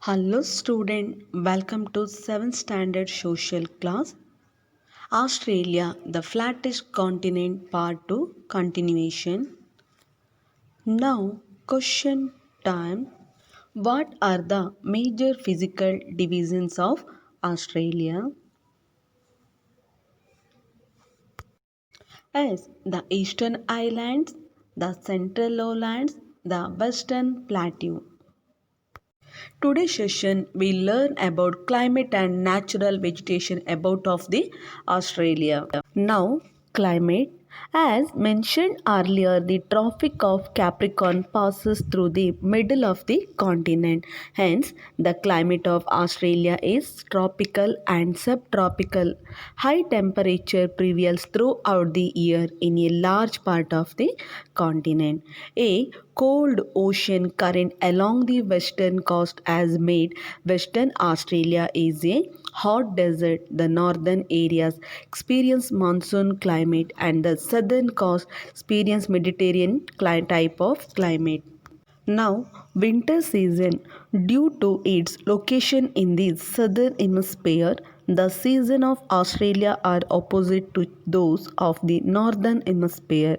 Hello student, welcome to 7th standard social class. Australia, the flattest continent part 2 continuation. Now question time. What are the major physical divisions of Australia? As the Eastern Islands, the Central Lowlands, the Western Plateau. Today's session we learn about climate and natural vegetation about of the Australia. Now climate, as mentioned earlier, the Tropic of Capricorn passes through the middle of the continent. Hence the climate of Australia is tropical and subtropical. High temperature prevails throughout the year in a large part of the continent. A cold ocean current along the western coast has made Western Australia is a hot desert. The northern areas experience monsoon climate and the southern coast experience Mediterranean type of climate. Now, winter season, due to its location in the southern hemisphere, the season of Australia are opposite to those of the northern hemisphere.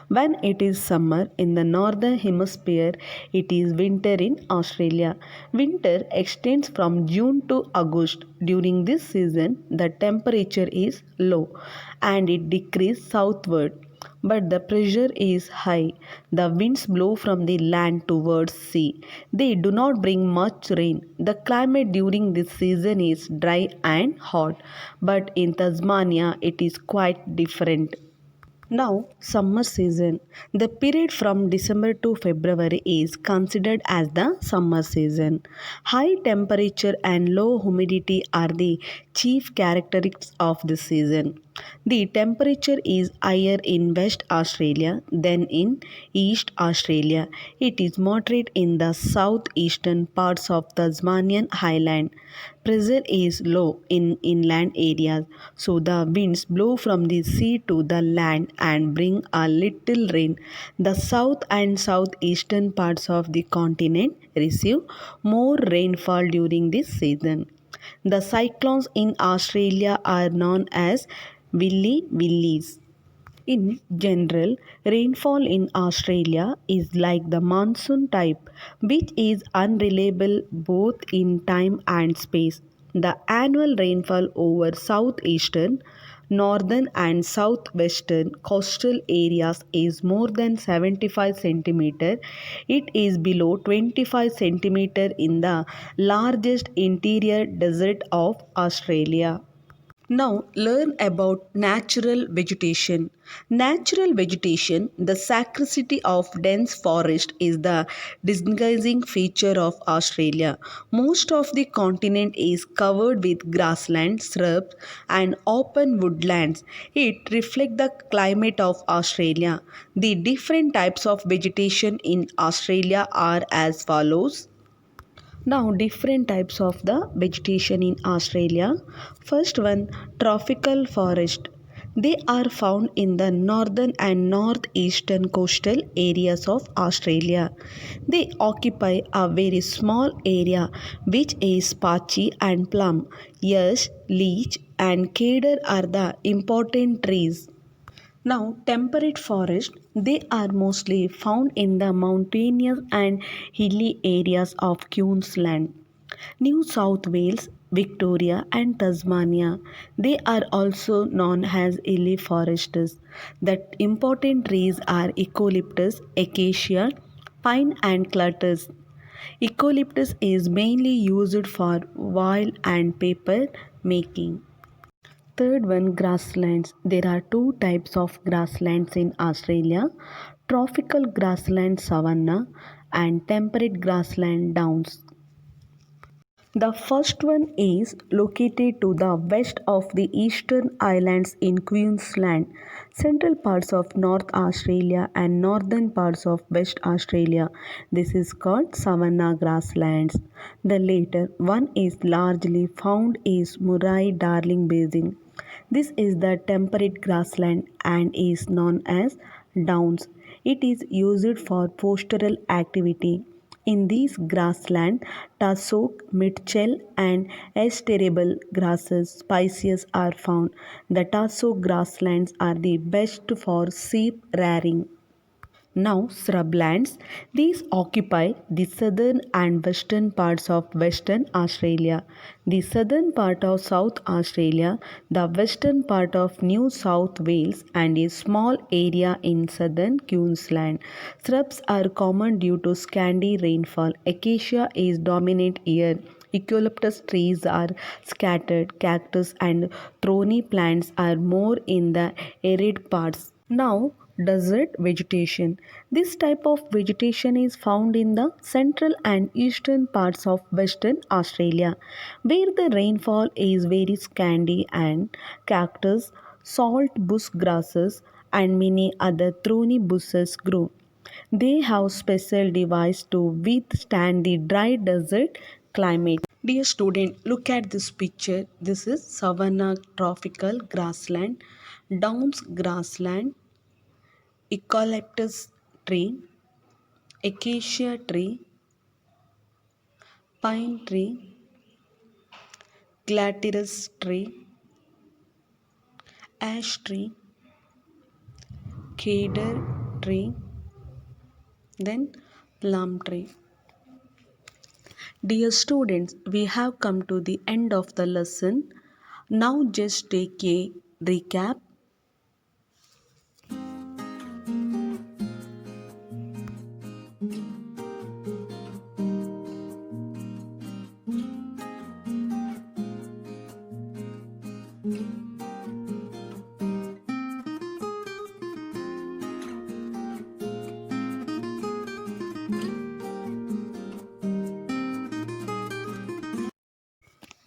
When it is summer in the northern hemisphere, it is winter in Australia. Winter extends from June to August. During this season, the temperature is low and it decreases southward, but the pressure is high. The winds blow from the land towards sea. They do not bring much rain. The climate during this season is dry and hot, but in Tasmania it is quite different. Now, summer season. The period from December to February is considered as the summer season. High temperature and low humidity are the chief characteristics of this season. The temperature is higher in West Australia than in East Australia. It is moderate in the southeastern parts of Tasmanian Highland. Pressure is low in inland areas, so the winds blow from the sea to the land and bring a little rain. The south and southeastern parts of the continent receive more rainfall during this season. The cyclones in Australia are known as willies. In general, rainfall in Australia is like the monsoon type, which is unreliable both in time and space. The annual rainfall over southeastern, northern, and southwestern coastal areas is more than 75 centimeter. It is below 25 centimeter in the largest interior desert of Australia. Now learn about natural vegetation. Natural vegetation, the scarcity of dense forest, is the distinguishing feature of Australia. Most of the continent is covered with grassland, shrubs, and open woodlands. It reflects the climate of Australia. The different types of vegetation in Australia are as follows. Now, different types of the vegetation in Australia. First one, tropical forest. They are found in the northern and northeastern coastal areas of Australia. They occupy a very small area which is patchy and plum. Yes, leech and cedar are the important trees. Now, temperate forests, they are mostly found in the mountainous and hilly areas of Queensland, New South Wales, Victoria and Tasmania. They are also known as hilly forests. The important trees are eucalyptus, acacia, pine and clutters. Eucalyptus is mainly used for oil and paper making. Third one, grasslands. There are two types of grasslands in Australia: tropical grassland savanna and temperate grassland downs. The first one is located to the west of the Eastern Islands in Queensland, central parts of North Australia and northern parts of West Australia. This is called savanna grasslands. The later one is largely found is Murray-Darling Basin. This is the temperate grassland and is known as downs. It is used for pastoral activity. In these grassland, tussock, mitchell, and esterable grasses species are found. The tussock grasslands are the best for sheep rearing. Now, shrublands. These occupy the southern and western parts of Western Australia, the southern part of South Australia, the western part of New South Wales, and a small area in southern Queensland. Shrubs are common due to scanty rainfall. Acacia is dominant here. Eucalyptus trees are scattered. Cactus and thorny plants are more in the arid parts. Now, desert vegetation. This type of vegetation is found in the central and eastern parts of Western Australia, where the rainfall is very scanty and cactus, salt bush grasses, and many other thorny bushes grow. They have special device to withstand the dry desert climate. Dear student, look at this picture. This is savanna tropical grassland, downs grassland, eucalyptus tree, acacia tree, pine tree, glatyrus tree, ash tree, cedar tree, then plum tree. Dear students, we have come to the end of the lesson. Now just take a recap.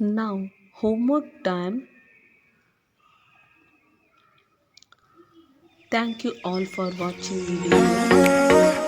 Now, homework time. Thank you all for watching video.